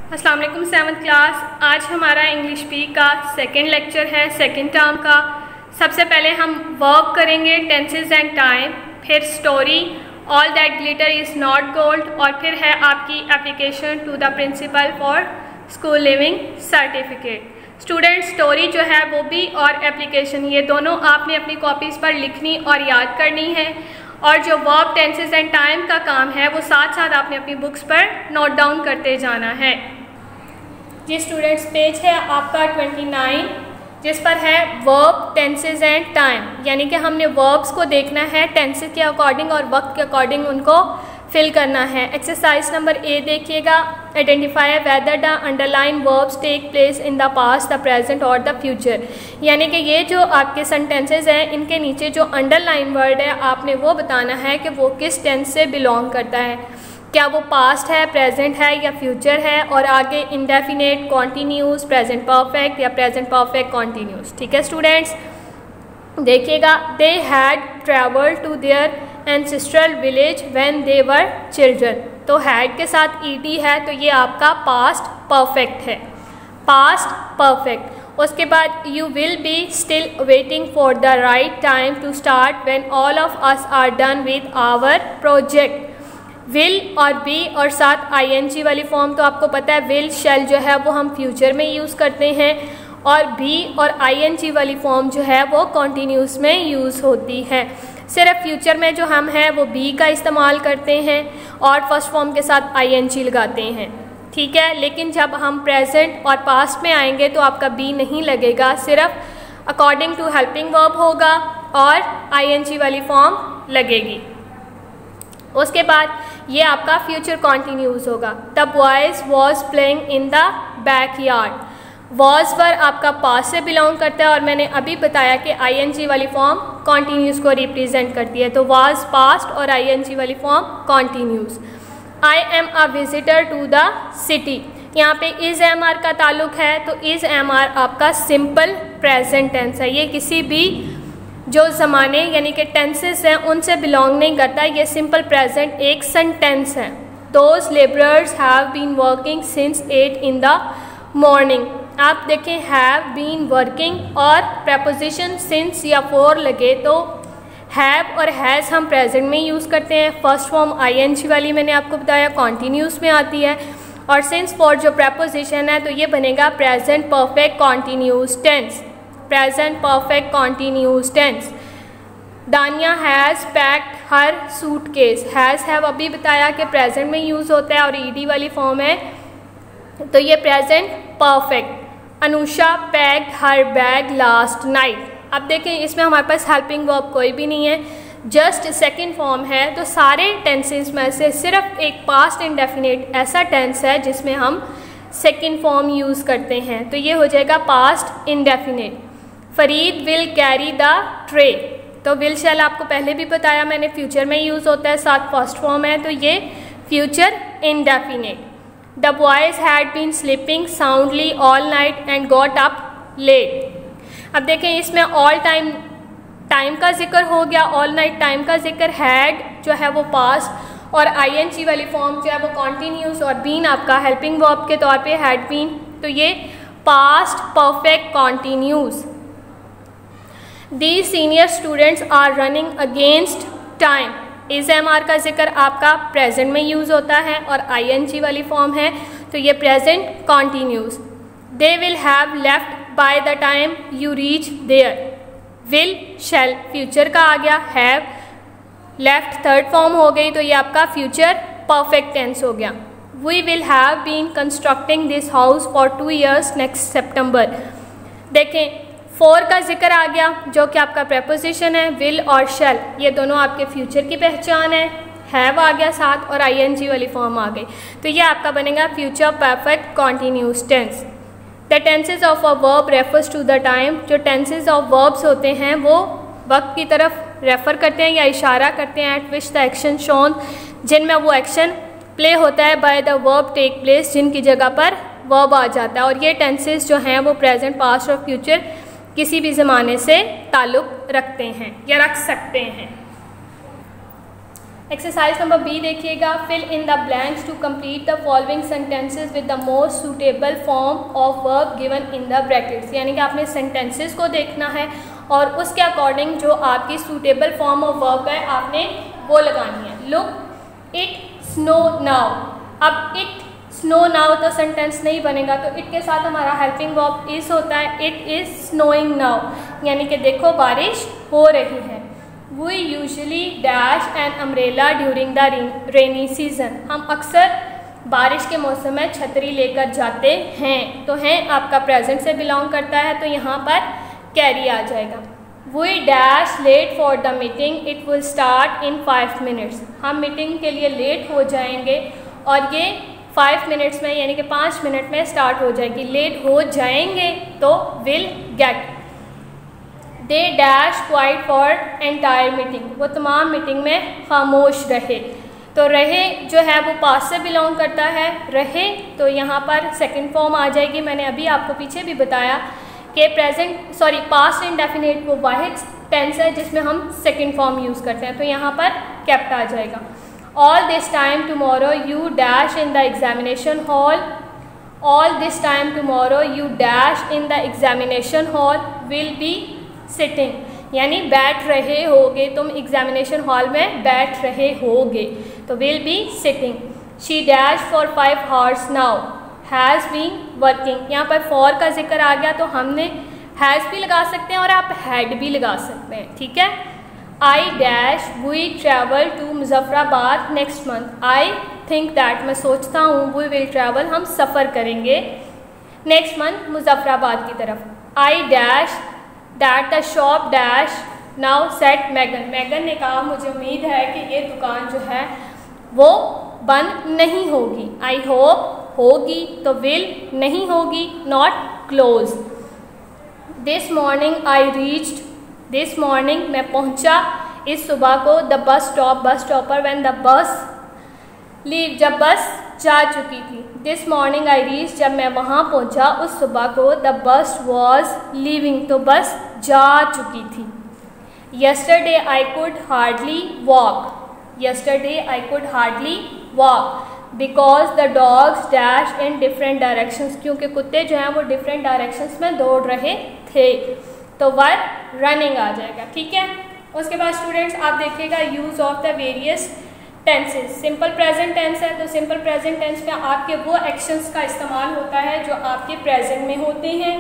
अस्सलाम वालेकुम 7th class. आज हमारा इंग्लिश पी का सेकंड लेक्चर है, सेकंड टर्म का। सबसे पहले हम वर्ब करेंगे, टेंसेस एंड टाइम, फिर story, all that glitter is not gold, और फिर है आपकी application to the principal for school living certificate. Student story जो है वो भी और एप्लीकेशन ये दोनों आपने अपनी कॉपीज़ पर लिखनी और याद करनी है, और जो वर्ब टेंसेस एंड टाइम का काम है वो साथ साथ आपने अपनी बुक्स पर नोट डाउन करते जाना है। जी स्टूडेंट्स, पेज है आपका 29 जिस पर है वर्ब टेंसेस एंड टाइम, यानी कि हमने वर्ब्स को देखना है टेंसेस के अकॉर्डिंग और वक्त के अकॉर्डिंग उनको फिल करना है। एक्सरसाइज नंबर ए देखिएगा, identify whether the underline verbs take place in the past, the present और द फ्यूचर। यानी कि ये जो आपके सेंटेंसेस हैं इनके नीचे जो अंडरलाइन वर्ड है आपने वो बताना है कि वो किस टेंस से बिलोंग करता है, क्या वो पास्ट है, प्रेजेंट है या फ्यूचर है, और आगे इंडेफिनेट, कॉन्टीन्यूस, प्रेजेंट परफेक्ट या प्रेजेंट परफेक्ट कॉन्टीन्यूस। ठीक है स्टूडेंट्स, देखिएगा, they had travelled to their ancestral village when they were children. तो हैड के साथ ईडी है तो ये आपका पास्ट परफेक्ट है, पास्ट परफेक्ट। उसके बाद you will be still waiting for the right time to start when all of us are done with our project. Will और बी और साथ आईएनजी वाली फॉर्म तो आपको पता है, विल शैल जो है वो हम फ्यूचर में यूज़ करते हैं, और बी और आईएनजी वाली फॉर्म जो है वो कॉन्टीन्यूस में यूज़ होती है। सिर्फ फ्यूचर में जो हम हैं वो बी का इस्तेमाल करते हैं और फर्स्ट फॉर्म के साथ आईएनजी लगाते हैं। ठीक है, लेकिन जब हम प्रेजेंट और पास्ट में आएंगे तो आपका बी नहीं लगेगा, सिर्फ अकॉर्डिंग टू हेल्पिंग वर्ब होगा और आईएनजी वाली फॉर्म लगेगी। उसके बाद ये आपका फ्यूचर कॉन्टीन्यूस होगा। The boys was playing in the backyard. Was पर आपका पास्ट से बिलोंग करता है और मैंने अभी बताया कि आईएनजी वाली फॉर्म कॉन्टीन्यूस को रिप्रेजेंट करती है, तो वॉज पास्ट और आईएनजी वाली form continuous. I am a visitor to the city, यहाँ पे इज़ एम आर का ताल्लुक है, तो इज़ एम आर आपका सिंपल प्रेजेंट टेंस है, ये किसी भी जो ज़माने यानी कि टेंसेस हैं उनसे बिलोंग नहीं करता, ये सिंपल प्रेजेंट एक सेंटेंस है। Those labourers have been working since 8 in the morning। आप देखें हैव बीन वर्किंग और प्रपोजिशन सिंस या फॉर लगे तो हैव और हैज़ हम प्रेजेंट में यूज़ करते हैं। फर्स्ट फॉर्म आईएनजी वाली मैंने आपको बताया कॉन्टीन्यूस में आती है, और सिंस फॉर जो प्रपोजिशन है तो ये बनेगा present perfect continuous tense, present perfect continuous tense. Dania has packed her suitcase. Has have अभी बताया कि प्रेजेंट में यूज़ होता है और ईडी वाली फॉर्म है तो ये प्रेजेंट परफेक्ट। अनुषा पैक्ड हर बैग लास्ट नाइट। अब देखें इसमें हमारे पास हेल्पिंग वर्ब कोई भी नहीं है, जस्ट सेकंड फॉर्म है, तो सारे टेंसेस में से सिर्फ एक पास्ट इंडेफिनिट ऐसा टेंस है जिसमें हम सेकंड फॉर्म यूज़ करते हैं, तो ये हो जाएगा past indefinite. Farid will carry the tray, तो विल शैल आपको पहले भी बताया मैंने फ्यूचर में यूज़ होता है, साथ फर्स्ट फॉर्म है तो ये future indefinite. The boys had been sleeping soundly all night and got up late. अब देखें इसमें ऑल टाइम का जिक्र हो गया, ऑल नाइट टाइम का जिक्र, हैड जो है वो पास्ट और आईएनजी वाली फॉर्म जो है वो कॉन्टीन्यूस, और बीन आपका हेल्पिंग वर्ब के तौर पे हैड बीन, तो ये past perfect continuous. These senior students are running against time। इस एम आर का जिक्र आपका प्रेजेंट में यूज़ होता है और आईएनजी वाली फॉर्म है तो ये present continuous. They will have left by the time you reach there। will shall future का आ गया, have left थर्ड फॉर्म हो गई तो ये आपका फ्यूचर परफेक्ट टेंस हो गया। We will have been constructing this house for 2 years next September। देखें फॉर का जिक्र आ गया जो कि आपका प्रेपोजिशन है, विल और शैल ये दोनों आपके फ्यूचर की पहचान है, हैव आ गया साथ और आईएनजी वाली फॉर्म आ गई, तो ये आपका बनेगा future perfect continuous tense. The tenses of a verb refers to the time, जो टेंसेज ऑफ वर्ब्स होते हैं वो वक्त की तरफ रेफ़र करते हैं या इशारा करते हैं, at which the action shown, जिनमें वो एक्शन प्ले होता है, by the verb take place, जिनकी जगह पर वर्ब आ जाता है, और ये टेंसेज जो हैं वो प्रेजेंट, पास्ट और फ्यूचर किसी भी ज़माने से ताल्लुक़ रखते हैं या रख सकते हैं। एक्सरसाइज नंबर बी देखिएगा, fill in the blanks to complete the following sentences with the most suitable form of verb given in the brackets. यानी कि आपने सेंटेंसेस को देखना है और उसके अकॉर्डिंग जो आपकी सूटेबल फॉर्म ऑफ वर्ब है आपने वो लगानी है। लुक इट स्नो नाउ, अब इट स्नो नाउ तो सेंटेंस नहीं बनेगा, तो इट के साथ हमारा हेल्पिंग वर्ब इज होता है। इट इज़ स्नोइंग नाउ, यानी कि देखो बारिश हो रही है। We usually dash an umbrella during the rainy season, हम अक्सर बारिश के मौसम में छतरी लेकर जाते हैं। तो हैं आपका प्रेजेंट से बिलोंग करता है, तो यहाँ पर कैरी आ जाएगा। We dash late for the meeting, it will start in 5 minutes, हम मीटिंग के लिए लेट हो जाएंगे और ये 5 मिनट्स में यानी कि 5 मिनट में स्टार्ट हो जाएगी। लेट हो जाएंगे तो will get. They dash quiet for entire meeting, वो तमाम मीटिंग में खामोश रहे। तो रहे जो है वो पास्ट से बिलोंग करता है, रहे तो यहाँ पर सेकंड फॉर्म आ जाएगी। मैंने अभी आपको पीछे भी बताया कि पास्ट इंडेफिनिट वो वाहिद टेंस है जिसमें हम सेकंड फॉर्म यूज़ करते हैं, तो यहाँ पर केप्ट आ जाएगा। All this time tomorrow you dash in the examination hall, all this time tomorrow you dash in the examination hall will be sitting, यानी बैठ रहे होगे, तुम एग्जामिनेशन हॉल में बैठ रहे होगे, तो will be sitting. She dash for 5 hours now, has been working, यहाँ पर फॉर का जिक्र आ गया तो हमने हैज़ भी लगा सकते हैं और आप हैड भी लगा सकते हैं, ठीक है। I dash we travel to Muzaffarabad next month, I think that, मैं सोचता हूँ, वी विल ट्रैवल, हम सफ़र करेंगे नेक्स्ट मंथ मुजफ्फराबाद की तरफ। I dash that the shop dash now set Megan, Megan ने कहा मुझे उम्मीद है कि ये दुकान जो है वो बंद नहीं होगी। आई होप होगी तो विल नहीं होगी, not close. This morning I reached, this morning मैं पहुंचा इस सुबह को, the bus stop, bus stop पर, व्हेन द बस लीव, जब बस जा चुकी थी। दिस मॉर्निंग आई रीच, जब मैं वहाँ पहुँचा उस सुबह को, द बस वॉज लीविंग, तो बस जा चुकी थी। Yesterday I could hardly walk, yesterday I could hardly walk because the dogs dash in different directions, क्योंकि कुत्ते जो हैं वो डिफरेंट डायरेक्शंस में दौड़ रहे थे, तो वर रनिंग आ जाएगा, ठीक है। उसके बाद स्टूडेंट्स आप देखिएगा use of the various tenses. Simple present tense है तो सिंपल प्रेजेंट टेंस में आपके वो एक्शंस का इस्तेमाल होता है जो आपके प्रेजेंट में होते हैं,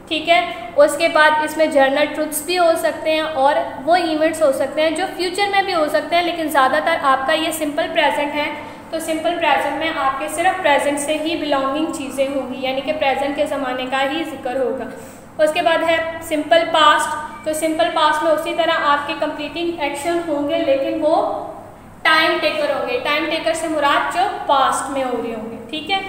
ठीक है। उसके बाद इसमें जर्नल ट्रुथ्स भी हो सकते हैं और वो इवेंट्स हो सकते हैं जो फ्यूचर में भी हो सकते हैं, लेकिन ज़्यादातर आपका ये सिंपल प्रेजेंट है तो सिंपल प्रेजेंट में आपके सिर्फ प्रेजेंट से ही बिलोंगिंग चीज़ें होंगी, यानी कि प्रेजेंट के ज़माने का ही जिक्र होगा। उसके बाद है सिंपल पास्ट, तो सिंपल पास्ट में उसी तरह आपके कंप्लीटिंग एक्शन होंगे लेकिन वो टाइम टेकर होंगे, टाइम टेकर से मुराद जो पास्ट में हो रहे होंगे, ठीक है।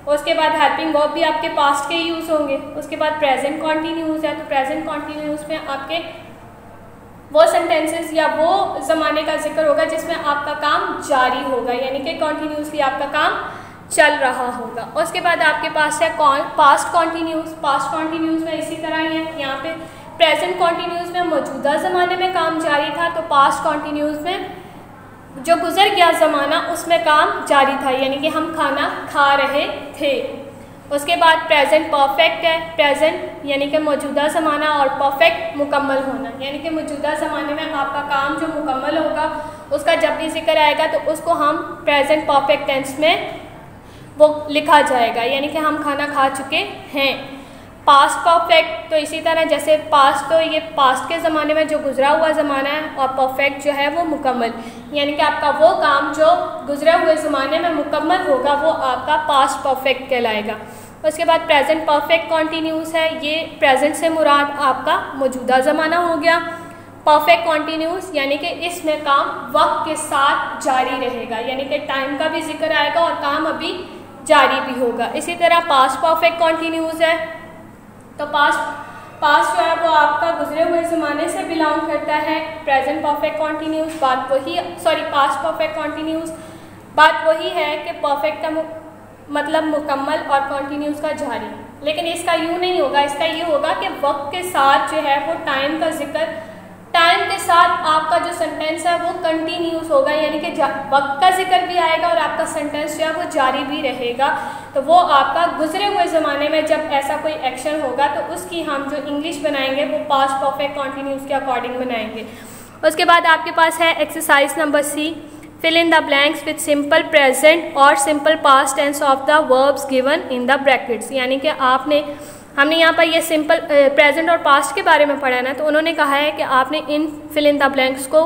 उसके बाद हेल्पिंग वर्ब भी आपके पास्ट के यूज़ होंगे। उसके बाद प्रेजेंट कॉन्टीन्यूस है तो प्रेजेंट कॉन्टीन्यूस में आपके वो सेंटेंसेस या वो ज़माने का जिक्र होगा जिसमें आपका काम जारी होगा, यानी कि कॉन्टीन्यूसली आपका काम चल रहा होगा। उसके बाद आपके पास है पास्ट कॉन्टीन्यूस, पास्ट कॉन्टीन्यूस में इसी तरह ही है, यहाँ पे प्रेजेंट कॉन्टीन्यूस में मौजूदा ज़माने में काम जारी था, तो पास्ट कॉन्टीन्यूस में जो गुजर गया ज़माना उसमें काम जारी था, यानी कि हम खाना खा रहे थे। उसके बाद प्रेजेंट परफेक्ट है, प्रेजेंट यानी कि मौजूदा ज़माना और परफेक्ट मुकम्मल होना, यानी कि मौजूदा ज़माने में आपका काम जो मुकम्मल होगा उसका जब भी जिक्र आएगा तो उसको हम प्रेजेंट परफेक्ट टेंस में वो लिखा जाएगा, यानी कि हम खाना खा चुके हैं। पास्ट परफेक्ट तो इसी तरह जैसे पास्ट तो ये पास्ट के ज़माने में जो गुजरा हुआ ज़माना है और परफेक्ट जो है वो मुकम्मल, यानी कि आपका वो काम जो गुजरे हुए ज़माने में मुकम्मल होगा वो आपका पास्ट परफेक्ट कहलाएगा। उसके बाद प्रेजेंट परफेक्ट कॉन्टीन्यूस है, ये प्रेजेंट से मुराद आपका मौजूदा ज़माना हो गया। परफेक्ट कॉन्टीन्यूस यानी कि इसमें काम वक्त के साथ जारी रहेगा, यानी कि टाइम का भी जिक्र आएगा और काम अभी जारी भी होगा। इसी तरह पास्ट परफेक्ट कॉन्टीन्यूस है तो पास्ट जो है वो आपका गुजरे हुए ज़माने से बिलोंग करता है। Present perfect continuous past perfect continuous बात वही है कि परफेक्ट का मतलब मुकम्मल और कॉन्टीन्यूस का जारी, लेकिन इसका यूँ नहीं होगा, इसका ये होगा कि वक्त के साथ जो है वो टाइम का जिक्र टाइम के साथ आपका जो सेंटेंस है वो कंटिन्यूस होगा, यानी कि वक्त का जिक्र भी आएगा और आपका सेंटेंस जो है वो जारी भी रहेगा। तो वो आपका गुजरे हुए ज़माने में जब ऐसा कोई एक्शन होगा तो उसकी हम जो इंग्लिश बनाएंगे वो पास्ट परफेक्ट कॉन्टिन्यूस के अकॉर्डिंग बनाएंगे। उसके बाद आपके पास है exercise number C, fill in the blanks with simple present और simple past tense of the verbs given in the brackets. यानी कि हमने यहाँ पर ये सिंपल प्रेजेंट और पास्ट के बारे में पढ़ा है ना, तो उन्होंने कहा है कि आपने इन फिल इन द ब्लैंक्स को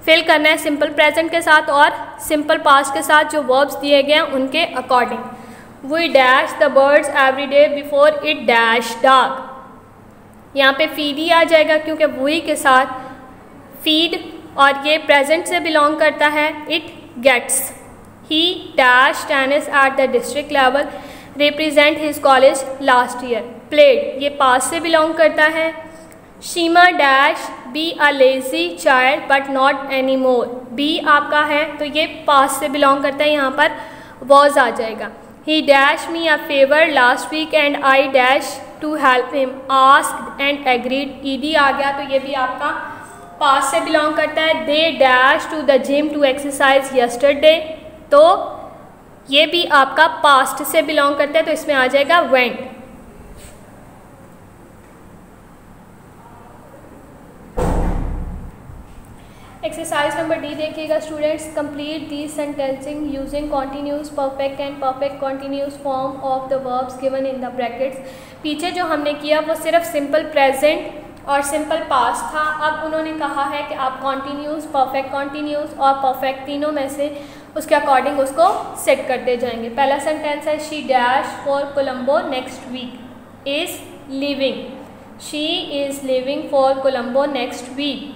फिल करना है सिंपल प्रेजेंट के साथ और सिंपल पास्ट के साथ जो वर्ब्स दिए गए हैं उनके according. We dash the birds every day before it dash dark. यहाँ पे फीड ही आ जाएगा क्योंकि वी के साथ फीड और ये प्रेजेंट से बिलोंग करता है। It gets, he dash tennis at the district level represent his college last year. Played ये पास्ट से बिलोंग करता है। Shima dash be a lazy child but not any more. Be आपका है तो ये पास्ट से बिलोंग करता है, यहाँ पर वॉज आ जाएगा। He dash me a favour last week and I dash to help him. Asked and agreed, ED आ गया तो ये भी आपका पास्ट से बिलोंग करता है। They dash to the gym to exercise yesterday, तो ये भी आपका पास्ट से बिलोंग करता है तो इसमें आ जाएगा वेंट। एक्सरसाइज नंबर डी देखिएगा students, complete the sentencing using continuous perfect and perfect continuous form of the verbs given in the brackets. पीछे जो हमने किया वो सिर्फ सिंपल प्रेजेंट और सिंपल पास्ट था। अब उन्होंने कहा है कि आप कॉन्टिन्यूस, परफेक्ट कॉन्टिन्यूस और परफेक्ट तीनों में से उसके अकॉर्डिंग उसको सेट करते जाएंगे। पहला सेंटेंस है she dash for Colombo next week is living. She is living for Colombo next week.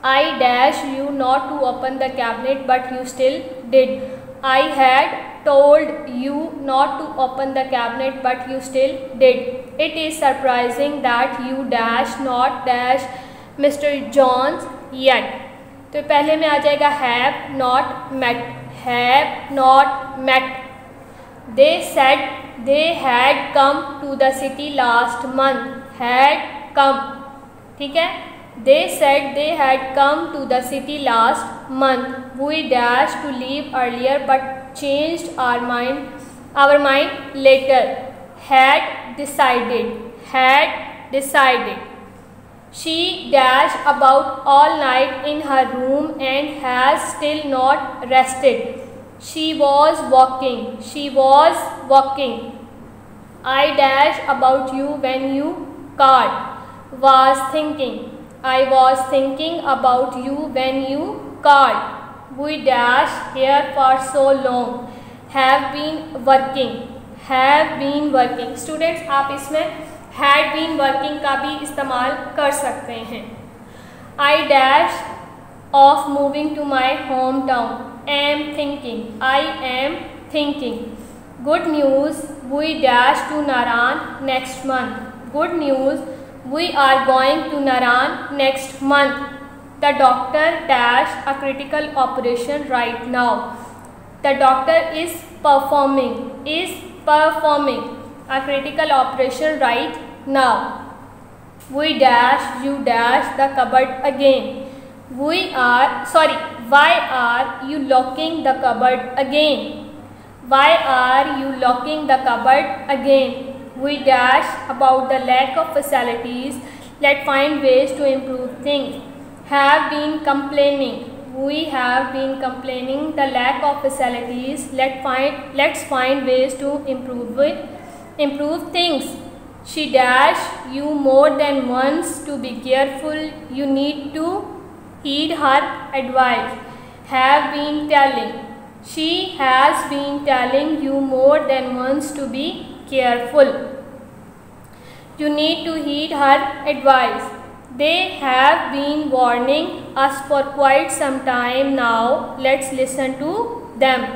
I dash you not to open the cabinet but you still did. I had told you not to open the cabinet but you still did. It is surprising that you dash not dash Mr. Jones yet. तो पहले में आ जाएगा have not met, have not met. They said they had come to the city last month, had come, ठीक है। They said they had come to the city last month. We dashed to leave earlier but changed our mind later. Had decided. She dashed about all night in her room and has still not rested. She was walking. I dashed about you when you called. Was thinking. I was thinking about you when you called. We dash here for so long. Have been working. Students आप इसमें had been working का भी इस्तेमाल कर सकते हैं। I dash of moving to my hometown. Am thinking. I am thinking. Good news. We dash to Naran next month. Good news. We are going to Naran next month. The doctor dash a critical operation right now. The doctor is performing a critical operation right now. We dash, you dash the cupboard again. Why are you locking the cupboard again? Why are you locking the cupboard again? We dash about the lack of facilities. Let's find ways to improve things. Have been complaining. We have been complaining the lack of facilities. Let's find ways to improve things. She dash you more than once to be careful. You need to heed her advice. Have been telling. She has been telling you more than once to be careful. You need to heed her advice. They have been warning us for quite some time now. Let's listen to them.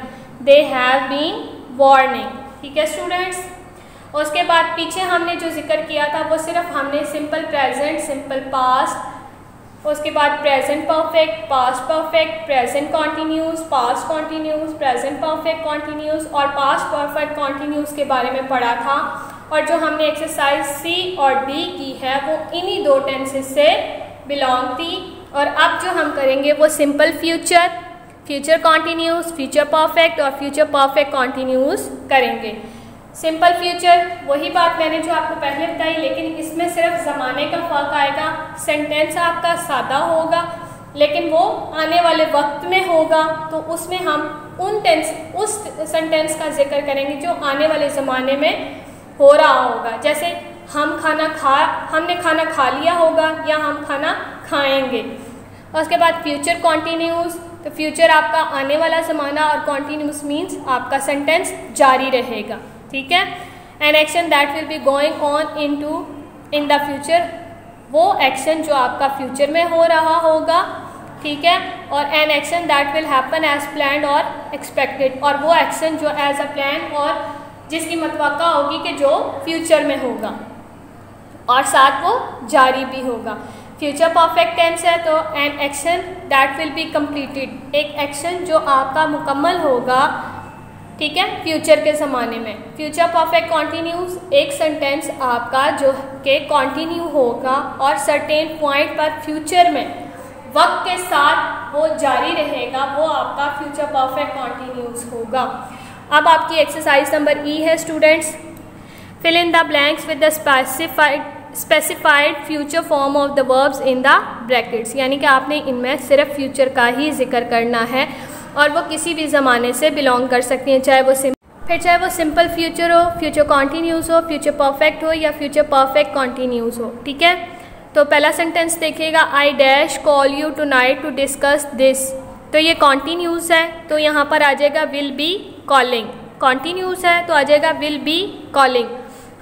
They have been warning. ठीक है students. उसके बाद पीछे हमने जो जिक्र किया था वो सिर्फ हमने सिंपल प्रेजेंट, सिंपल पास्ट, उसके बाद present perfect, past perfect, present continuous, past continuous, present perfect continuous और पास्ट परफेक्ट कॉन्टिन्यूस के बारे में पढ़ा था। और जो हमने एक्सरसाइज सी और डी की है वो इन्हीं दो टेंसेस से बिलोंग थी। और अब जो हम करेंगे वो simple future, future continuous, future perfect और फ्यूचर परफेक्ट कॉन्टीन्यूस करेंगे। सिंपल फ्यूचर वही बात मैंने जो आपको पहले बताई, लेकिन इसमें सिर्फ ज़माने का फ़र्क आएगा। सेंटेंस आपका सादा होगा लेकिन वो आने वाले वक्त में होगा, तो उसमें हम उस सेंटेंस का जिक्र करेंगे जो आने वाले ज़माने में हो रहा होगा। जैसे हमने खाना खा लिया होगा या हम खाना खाएंगे। और उसके बाद फ्यूचर कॉन्टीन्यूस, तो फ्यूचर आपका आने वाला ज़माना और कॉन्टीन्यूस मीन्स आपका सेंटेंस जारी रहेगा। ठीक है। N action that will be going on in the future, वो एक्शन जो आपका फ्यूचर में हो रहा होगा। ठीक है। और an action that will happen as planned और एक्सपेक्टेड, और वो एक्शन जो एज अ प्लान और जिसकी मतवक्का होगी कि जो फ्यूचर में होगा और साथ वो जारी भी होगा। फ्यूचर परफेक्ट टेंस है तो N action that will be completed, एक एक्शन जो आपका मुकम्मल होगा। ठीक है, फ्यूचर के ज़माने में। फ्यूचर परफेक्ट कॉन्टीन्यूस, एक सेंटेंस आपका जो के कॉन्टीन्यू होगा और सर्टेन पॉइंट पर फ्यूचर में वक्त के साथ वो जारी रहेगा, वो आपका फ्यूचर परफेक्ट कॉन्टीन्यूस होगा। अब आपकी एक्सरसाइज नंबर ई है students, fill in the blanks with the specified future form of the verbs in the brackets, यानी कि आपने इनमें सिर्फ फ्यूचर का ही जिक्र करना है और वो किसी भी ज़माने से बिलोंग कर सकती हैं, चाहे वो सिंपल फ्यूचर हो, फ्यूचर कॉन्टीन्यूस हो, फ्यूचर परफेक्ट हो या फ्यूचर परफेक्ट कॉन्टीन्यूस हो। ठीक है। तो पहला सेंटेंस देखिएगा, I dash call you tonight to discuss this, तो ये कॉन्टीन्यूस है तो यहाँ पर आ जाएगा विल बी कॉलिंग। कॉन्टीन्यूस है तो आ जाएगा will be calling.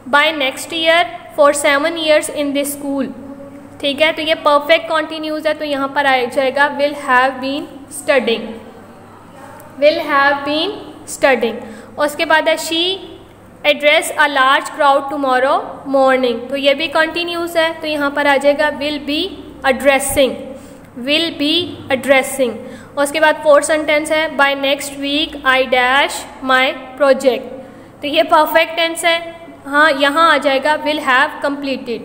By next year for 7 years in this school. ठीक है। तो ये परफेक्ट कॉन्टीन्यूस है तो यहाँ पर आ जाएगा will have been studying, will have been studying. और उसके बाद है she address a large crowd tomorrow morning, तो ये भी कंटिन्यूस है तो यहाँ पर आ जाएगा will be addressing, will be addressing. और उसके बाद फोर्थ सेंटेंस है by next week I dash my project, तो ये परफेक्ट टेंस है। हाँ, यहाँ आ जाएगा will have completed.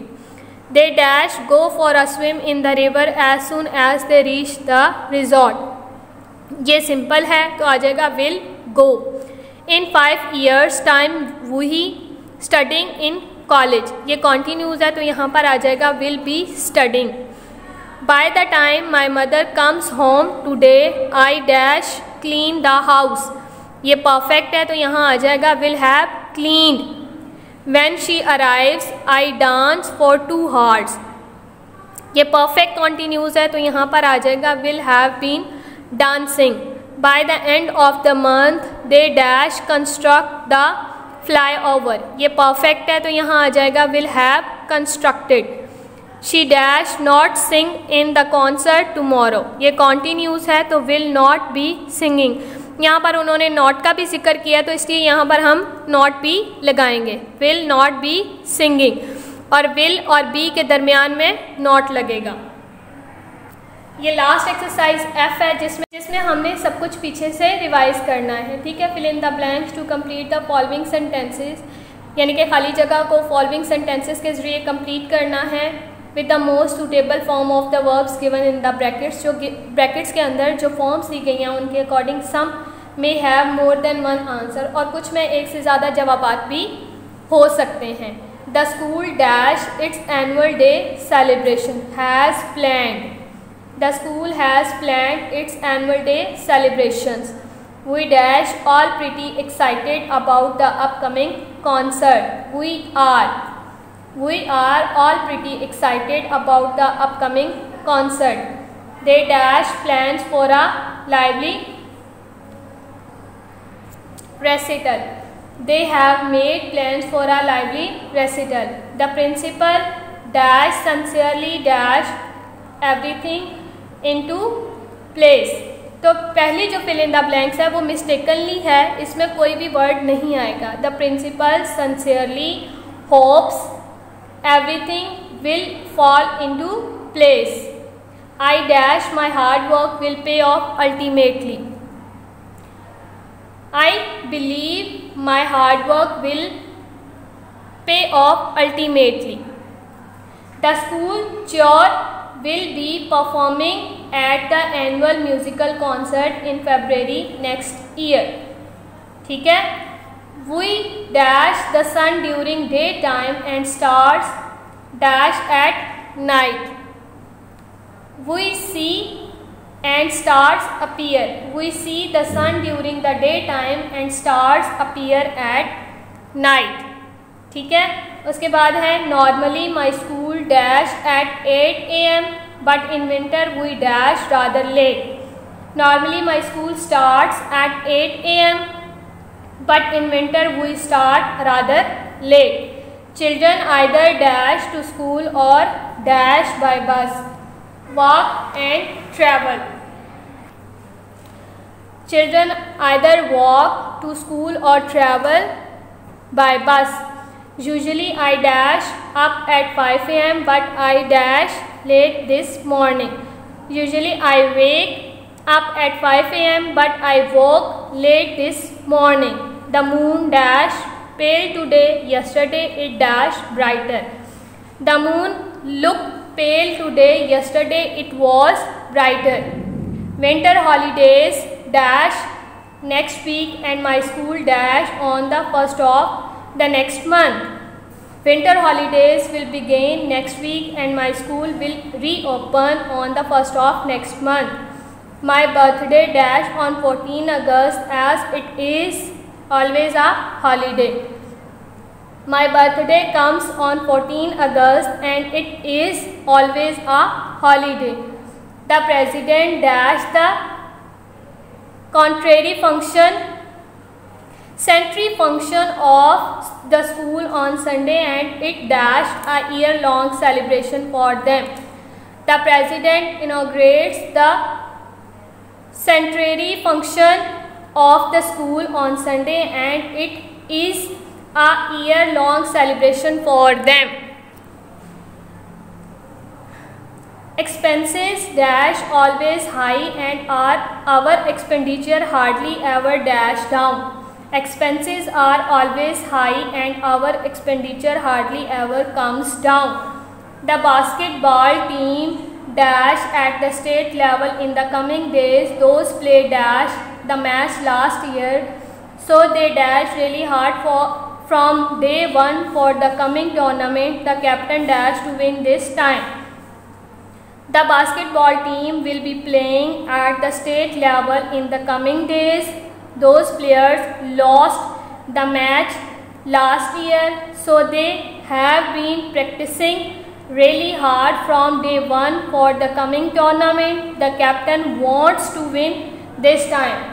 They dash go for a swim in the river as soon as they reach the resort, ये सिंपल है तो आ जाएगा will go. In 5 years time वही स्टडिंग इन कॉलेज, ये कॉन्टीन्यूज है तो यहाँ पर आ जाएगा will be studying. By the time my mother comes home today I dash clean the house, ये परफेक्ट है तो यहाँ आ जाएगा will have cleaned. When she arrives I dance for 2 hours, ये परफेक्ट कॉन्टीन्यूज है तो यहाँ पर आ जाएगा will have been dancing. By the end of the month they dash construct the flyover, ये perfect है तो यहाँ आ जाएगा will have constructed। She dash not sing in the concert tomorrow, ये continuous है तो will not be singing। यहाँ पर उन्होंने not का भी जिक्र किया तो इसलिए यहाँ पर हम not भी लगाएंगे, will not be singing, और will और be के दरमियान में not लगेगा। ये लास्ट एक्सरसाइज एफ है जिसमें हमने सब कुछ पीछे से रिवाइज करना है। ठीक है। Fill in the blanks to complete the following sentences, यानी कि खाली जगह को फॉलोइंग सेंटेंसेस के जरिए कंप्लीट करना है with the most suitable form of the verbs given in the brackets, जो ब्रैकेट्स के अंदर जो फॉर्म्स दी गई हैं उनके according some may have more than one answer, और कुछ में एक से ज़्यादा जवाबात भी हो सकते हैं। The school dash it's annual day celebration has planned, The school has planned its annual day celebrations. We dash all pretty excited about the upcoming concert. We are all pretty excited about the upcoming concert. They dash plans for a lively recital. They have made plans for a lively recital. The principal dash sincerely dash everything into place, तो पहली जो fill in the blanks है वो mistakenly है, इसमें कोई भी word नहीं आएगा। The principal sincerely hopes everything will fall into place. I dash my hard work will pay off ultimately. I believe my hard work will pay off ultimately. The school sure will be performing at the annual musical concert in February next year. ठीक है, we dash the sun during daytime and stars dash at night. We see and stars appear. We see the sun during the daytime and stars appear at night. ठीक है, उसके बाद है normally my school dash at 8 AM but in winter we dash rather late. Normally my school starts at 8 AM but in winter we start rather late. Children either dash to school or dash by bus, walk and travel. Children either walk to school or travel by bus. Usually I dash up at 5 AM but I dash late this morning. Usually I wake up at 5 AM but I woke late this morning. The moon dash pale today, yesterday it dash brighter. The moon looked pale today, yesterday it was brighter. Winter holidays dash next week and my school dash on the 1st of the next month. Winter holidays will begin next week and my school will reopen on the 1st of next month. My birthday dash on 14 August as it is always a holiday. My birthday comes on 14 August and it is always a holiday. The president dash the contrary function century function of the school on Sunday and it dashed a year-long celebration for them. The president inaugurates the centenary function of the school on Sunday and it is a year-long celebration for them. Expenses dash always high and our expenditure hardly ever dash down. Expenses are always high and our expenditure hardly ever comes down. The basketball team dash at the state level in the coming days. Those play dash the match last year, so they dash really hard from day one for the coming tournament. The captain dash to win this time. The basketball team will be playing at the state level in the coming days. Those players lost the match last year, so they have been practicing really hard from day one for the coming tournament. The captain wants to win this time.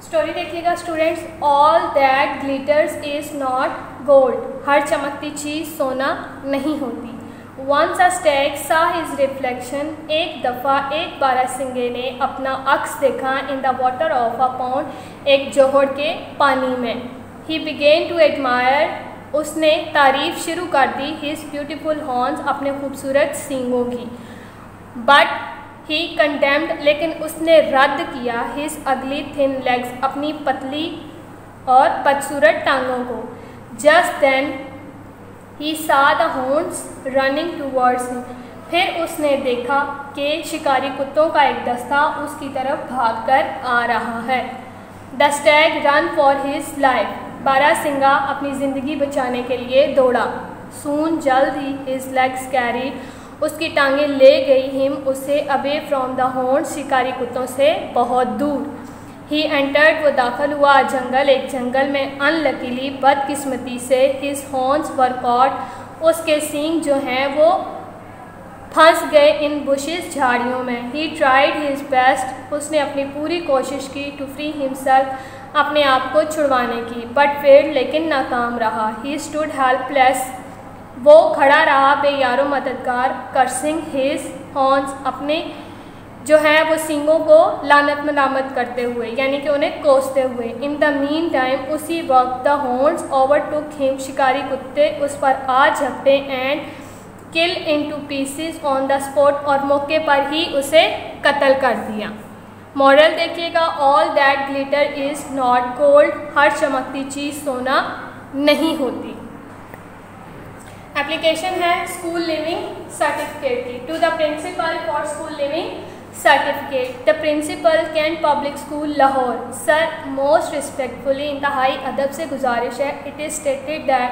Story देखिएगा students. All that glitters is not gold. हर चमकती चीज़ सोना नहीं होती. Once a stag saw his reflection. एक दफ़ा एक बारहसिंगे ने अपना अक्स देखा in the water of a pond, एक जोहड़ के पानी में. He began to admire. उसने तारीफ शुरू कर दी his beautiful horns, अपने खूबसूरत सींगों की. But he condemned, लेकिन उसने रद्द किया his ugly thin legs, अपनी पतली और बदसूरत टांगों को. Just then he saw the hounds running towards him. फिर उसने देखा कि शिकारी कुत्तों का एक दस्ता उसकी तरफ भागकर आ रहा है. The stag ran for his life. बारहसिंगा अपनी ज़िंदगी बचाने के लिए दौड़ा. Soon जल्द ही his legs carried. उसकी टांगें ले गई him उसे away from the hounds, शिकारी कुत्तों से बहुत दूर. He entered, वो दाखिल हुआ जंगल, एक जंगल में. अनलकीली, बदकिस्मती से his horns were caught, उसके सींग जो हैं वो फंस गए इन bushes, झाड़ियों में. He tried his best, उसने अपनी पूरी कोशिश की to free himself, अपने आप को छुड़वाने की. But failed, लेकिन नाकाम रहा. He stood helpless, वो खड़ा रहा बेयारो मददगार. Cursing his horns, अपने जो है वो सींगों को लानत मलामत करते हुए, यानी कि उन्हें कोसते हुए. इन द मीन टाइम, उसी वक्त द हॉर्न्स ओवरटुक हिम, शिकारी कुत्ते उस पर आ झपटे. And kill into pieces on the spot, और मौके पर ही उसे कत्ल कर दिया. मॉरल देखिएगा. All that glitter is not gold. हर चमकती चीज़ सोना नहीं होती. एप्लीकेशन है स्कूल लिविंग सर्टिफिकेट की। To the principal for school living certificate, the principal Cantt public school Lahore. Sir, most respectfully, इंतहाई अदब से गुजारिश है, इट इज़ स्टेटेड दैट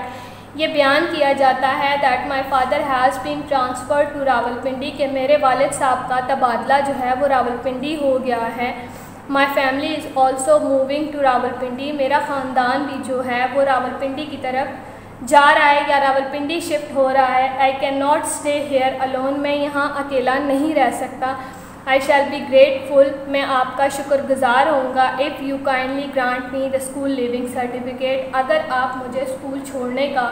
ये बयान किया जाता है that my father has been transfer to Rawalpindi, के मेरे वालिद साहब का तबादला जो है वो रावलपिंडी हो गया है। My family is also moving to Rawalpindi, मेरा ख़ानदान भी जो है वो रावलपिंडी की तरफ जा रहा है या रावलपिंडी शिफ्ट हो रहा है। I can not stay here alone, मैं यहाँ अकेला नहीं रह सकता। आई शैल बी ग्रेटफुल, मैं आपका शुक्रगुजार होऊंगा if you kindly grant me the school living certificate, अगर आप मुझे स्कूल छोड़ने का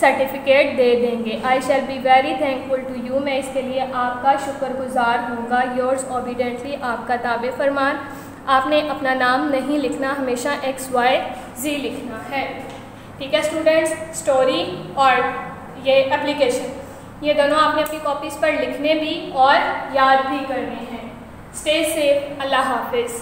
सर्टिफिकेट दे देंगे। I shall be very thankful to you, मैं इसके लिए आपका शुक्रगुजार होऊंगा। योर्स ओबीडेंटली, आपका ताबे फरमान। आपने अपना नाम नहीं लिखना, हमेशा XYZ लिखना है। ठीक है स्टूडेंट्स, स्टोरी और ये एप्लीकेशन, ये दोनों आपने अपनी कॉपीज़ पर लिखने भी और याद भी करने हैं। स्टे सेफ, अल्लाह हाफिज़।